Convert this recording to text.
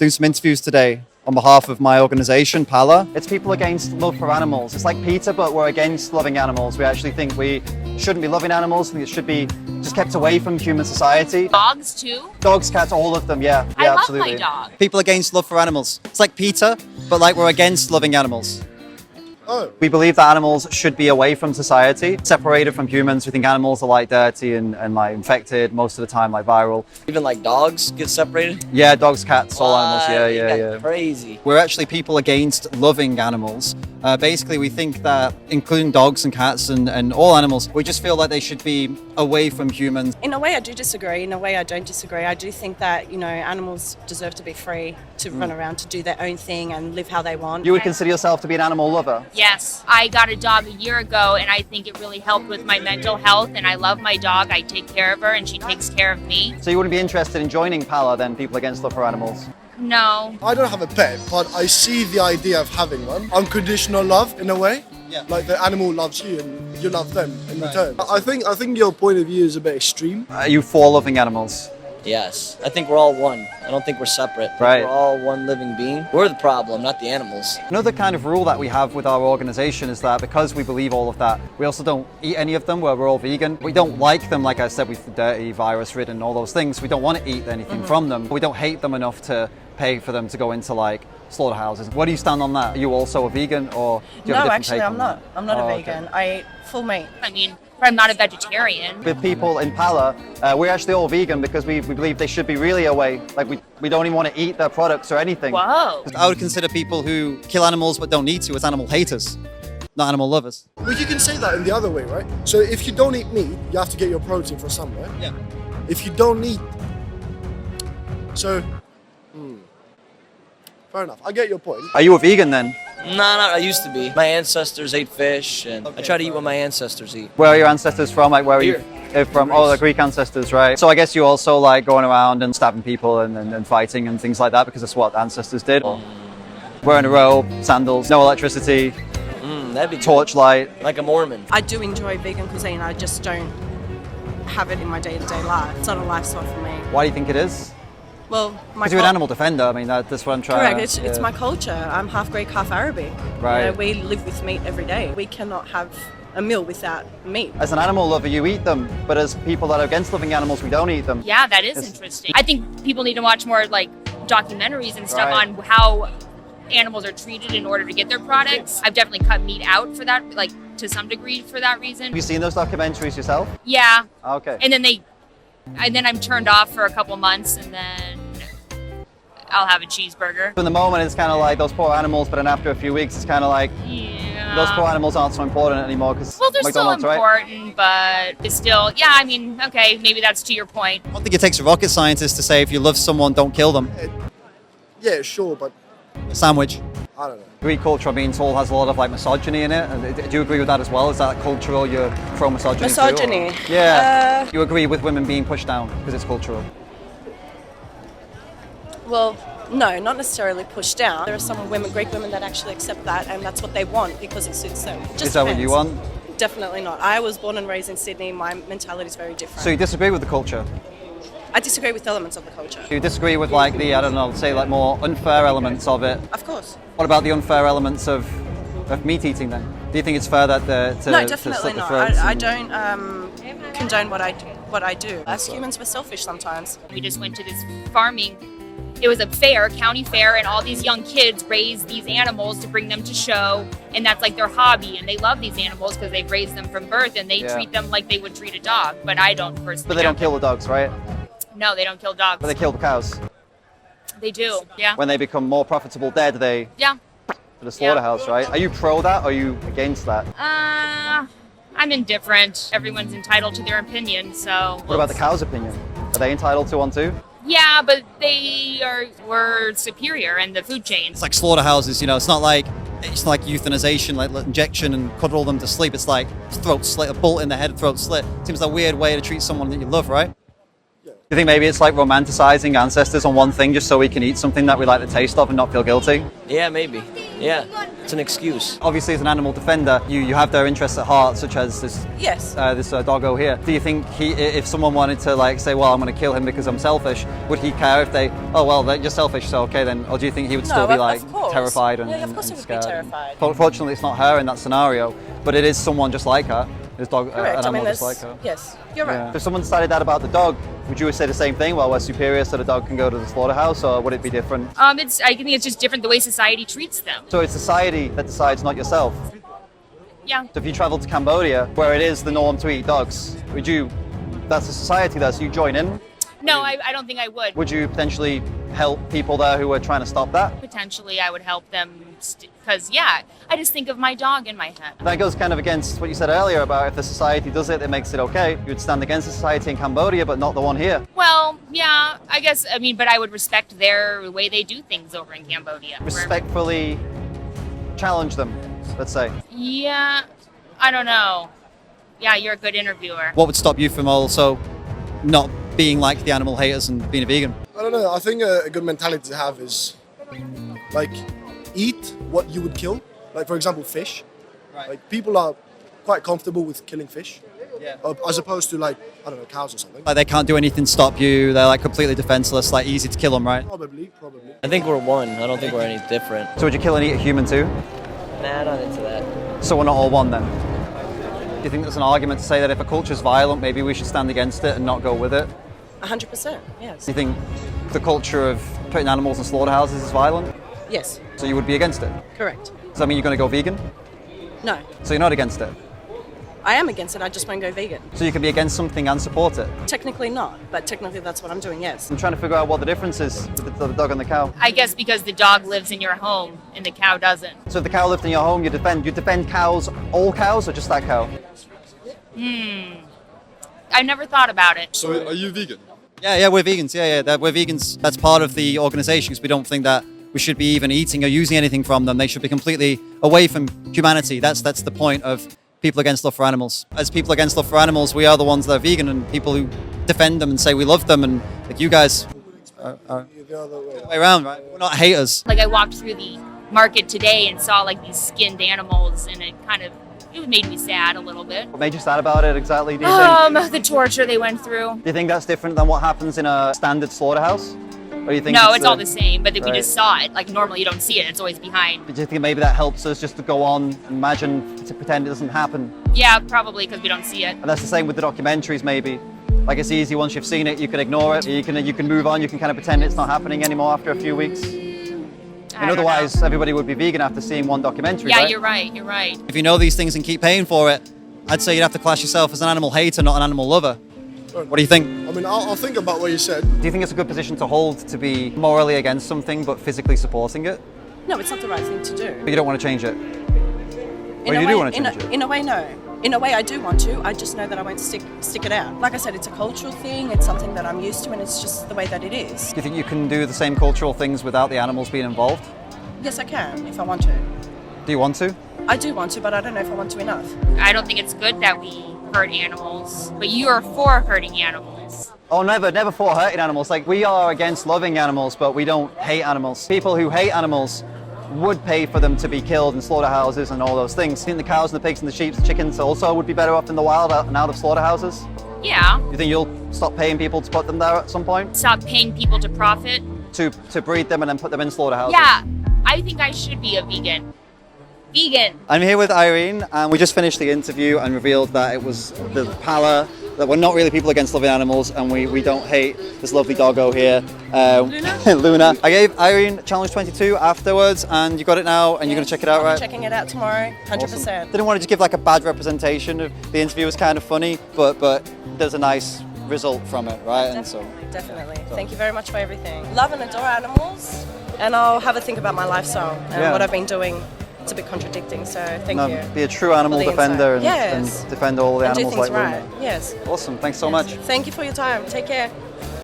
doing some interviews today on behalf of my organization, PALA. It's people against love for animals. It's like PETA, but we're against loving animals. We actually think we shouldn't be loving animals. I think it should be just kept away from human society. Dogs too? Dogs, cats, all of them, yeah. I love absolutely. my dog. People against love for animals. It's like PETA, but like we're against loving animals. Oh. We believe that animals should be away from society, separated from humans. We think animals are like dirty and like infected, most of the time like viral. Even like dogs get separated? Yeah, dogs, cats, all animals, What? yeah. Crazy. We're actually people against loving animals. Basically, we think that including dogs and cats and all animals, we just feel like they should be away from humans. In a way, I do disagree. In a way, I don't disagree. I do think that, animals deserve to be free to run around, to do their own thing and live how they want. You would consider yourself to be an animal lover? Yes. I got a dog a year ago and I think it really helped with my mental health, and I love my dog. I take care of her and she takes care of me. So you wouldn't be interested in joining PALA then, People Against Love for Animals? No. I don't have a pet, but I see the idea of having one. Unconditional love, in a way. Yeah. Like the animal loves you and you love them in Right. return. I think your point of view is a bit extreme. Are you for loving animals? Yes. I think we're all one. I don't think we're separate. I think Right. We're all one living being. We're the problem, not the animals. Another kind of rule that we have with our organization is that because we believe all of that, we also don't eat any of them, where we're all vegan. We don't like them, like I said, with dirty, virus-ridden, all those things. We don't want to eat anything from them. We don't hate them enough to pay for them to go into like slaughterhouses. Where do you stand on that? Are you also a vegan, or do you have a No, different actually, take I'm on not. that? I'm not Oh, a okay. vegan. I eat full meat. I mean, I'm not a vegetarian. With people in PALA, we're actually all vegan because we believe they should be really away. Like we don't even want to eat their products or anything. Whoa. I would consider people who kill animals but don't need to as animal haters, not animal lovers. Well, you can say that in the other way, right? So if you don't eat meat, you have to get your protein from somewhere. Yeah. If you don't eat... So... Fair enough. I get your point. Are you a vegan then? I used to be. My ancestors ate fish, and I try to eat what my ancestors eat. Where are your ancestors from? Like where are Here. you from? Oh, the Greek ancestors, right? So I guess you also like going around and stabbing people and fighting and things like that because that's what ancestors did. Wearing a robe, sandals, no electricity, That'd be good. torchlight. Like a Mormon. I do enjoy vegan cuisine. I just don't have it in my day-to-day life. It's not a lifestyle for me. Why do you think it is? Well, my Because you're an animal defender. I mean, that's what I'm trying Correct. It's my culture. I'm half Greek, half Arabic. Right. We live with meat every day. We cannot have a meal without meat. As an animal lover, you eat them, but as people that are against living animals, we don't eat them. Yeah, that is It's- interesting. I think people need to watch more like documentaries and stuff Right. on how animals are treated in order to get their products. I've definitely cut meat out for that, like to some degree for that reason. Have you seen those documentaries yourself? Yeah. Okay. And then I'm turned off for a couple months, and then I'll have a cheeseburger. In the moment, it's kind of like those poor animals, but then after a few weeks, it's kind of like Yeah. those poor animals aren't so important anymore because Well, they're still McDonald's, right? important, but it's still, yeah, I mean, okay, maybe that's to your point. I don't think it takes a rocket scientist to say if you love someone, don't kill them. Yeah, sure, but A sandwich. I don't know. Greek culture, I'm being told, has a lot of like misogyny in it. And do you agree with that as well? Is that cultural? You're pro misogyny? too, or- Misogyny? Yeah. You agree with women being pushed down because it's cultural? Well, no, not necessarily pushed down. There are some women, Greek women, that actually accept that, and that's what they want because it suits them. It just Is that what you depends. want? Definitely not. I was born and raised in Sydney. My mentality is very different. So you disagree with the culture? I disagree with elements of the culture. You disagree with like the, I don't know, say like more unfair elements of it? Of course. What about the unfair elements of meat eating then? Do you think it's fair that No, to definitely slit the not. throats I and- don't condone what I do. As humans, we're selfish sometimes. We just went to this farming. It was a fair, county fair, and all these young kids raise these animals to bring them to show, and that's like their hobby, and they love these animals because they've raised them from birth, and they Yeah. treat them like they would treat a dog, but I don't personally. But they don't kill the dogs, right? No, they don't kill dogs. But they kill the cows. They do, yeah. When they become more profitable dead, they Yeah. to the slaughterhouse, right? Are you pro that or are you against that? I'm indifferent. Everyone's entitled to their opinion, so. What about the cow's opinion? Are they entitled to one too? Yeah, but we're superior in the food chain. It's like slaughterhouses, it's not like euthanization, like injection and cuddle them to sleep. It's like throat slit, a bullet in the head, throat slit. Seems a weird way to treat someone that you love, right? Yeah. Do you think maybe it's like romanticizing ancestors on one thing just so we can eat something that we like the taste of and not feel guilty? Yeah, maybe. Yeah, it's an excuse. Obviously, as an animal defender, you have their interests at heart, such as this Yes. this doggo here. Do you think if someone wanted to like say, well, I'm going to kill him because I'm selfish, would he care if they, oh well, you're selfish, so okay then, or do you think he would still be like of course. terrified and Yeah, of course he would be scared? terrified. Fortunately, it's not her in that scenario, but it is someone just like her. This dog, Correct. an I mean, animal just like her. yes, you're right. Yeah. If someone decided that about the dog, would you say the same thing? Well, we're superior, so the dog can go to the slaughterhouse, or would it be different? I think it's just different the way society treats them. So it's society that decides, not yourself. Yeah. So if you travel to Cambodia, where it is the norm to eat dogs, would you? That's a society there, so you join in. No, I don't think I would. Would you potentially help people there who are trying to stop that? Potentially, I would help them because, I just think of my dog in my head. That goes kind of against what you said earlier about if the society does it, it makes it okay. You would stand against the society in Cambodia, but not the one here. Well, yeah, I guess, but I would respect their way they do things over in Cambodia. Respectfully challenge them, let's say. Yeah, I don't know. Yeah, you're a good interviewer. What would stop you from also not being like the animal haters and being a vegan? I don't know. I think a good mentality to have is like eat what you would kill. Like for example, fish. Right. Like people are quite comfortable with killing fish, Yeah. as opposed to like I don't know cows or something. Like they can't do anything to stop you. They're like completely defenseless, like easy to kill them, right? Probably. I think we're one. I don't think we're any different. So would you kill and eat a human too? Nah, not into that. So we're not all one then? Do you think there's an argument to say that if a culture's violent, maybe we should stand against it and not go with it? 100%. Yes. Do you think the culture of putting animals in slaughterhouses is violent? Yes. So you would be against it? Correct. Does that mean you're going to go vegan? No, So you're not against it? I am against it. I just won't go vegan. So you can be against something and support it? Technically not, but technically that's what I'm doing. Yes. I'm trying to figure out what the difference is with the dog and the cow. I guess because the dog lives in your home and the cow doesn't. So if the cow lived in your home, you defend cows, all cows, or just that cow? I never thought about it. So are you vegan? Yeah, we're vegans. We're vegans. That's part of the organization because we don't think that we should be even eating or using anything from them. They should be completely away from humanity. That's the point of people against love for animals. As people against love for animals, we are the ones that are vegan and people who defend them and say we love them. And like you guys are The other way. the way around, right? We're not haters. Like I walked through the market today and saw like these skinned animals and it made me sad a little bit. What made you sad about it exactly, do you think? The torture they went through. Do you think that's different than what happens in a standard slaughterhouse? Or do you think No, it's all the same, but we Right. just saw it. Like normally you don't see it, it's always behind. Do you think maybe that helps us just to go on, imagine, to pretend it doesn't happen? Yeah, probably because we don't see it. And that's the same with the documentaries maybe. Like it's easy once you've seen it, you can ignore it, you can move on, you can kind of pretend it's not happening anymore after a few weeks. I And don't otherwise, know. everybody would be vegan after seeing one documentary, Yeah, right? you're right. If you know these things and keep paying for it, I'd say you'd have to class yourself as an animal hater, not an animal lover. What do you think? I mean, I'll think about what you said. Do you think it's a good position to hold to be morally against something but physically supporting it? No, it's not the right thing to do. But you don't want to change it? In Or a you way, do want to change it? In a way, no. In a way, I do want to. I just know that I won't stick it out. Like I said, it's a cultural thing. It's something that I'm used to, and it's just the way that it is. Do you think you can do the same cultural things without the animals being involved? Yes, I can if I want to. Do you want to? I do want to, but I don't know if I want to enough. I don't think it's good that we hurt animals, but you are for hurting animals. Oh, never for hurting animals. Like, we are against loving animals, but we don't hate animals. People who hate animals would pay for them to be killed in slaughterhouses and all those things. I think the cows and the pigs and the sheep and the chickens also would be better off in the wild and out of slaughterhouses. Yeah. You think you'll stop paying people to put them there at some point? Stop paying people to profit. To breed them and then put them in slaughterhouses? Yeah, I think I should be a vegan. Vegan. I'm here with Irene, and we just finished the interview and revealed that it was the Pala, that we're not really people against loving animals, and we don't hate this lovely doggo here, Luna. I gave Irene Challenge 22 afterwards, and you got it now, and you're going to check it out, I'm right? checking it out tomorrow, 100%. Awesome. Didn't want to just give like a bad representation of the interview. Was kind of funny, but there's a nice result from it, right? And so Definitely. Thank you very much for everything. Love and adore animals, and I'll have a think about my lifestyle and Yeah. what I've been doing. It's a bit contradicting, so thank you. be a true animal For the defender and, insight. Yes. and defend all the And do animals things like right. Luna. Yes. Awesome, thanks so Yes. much. Thank you for your time. Take care.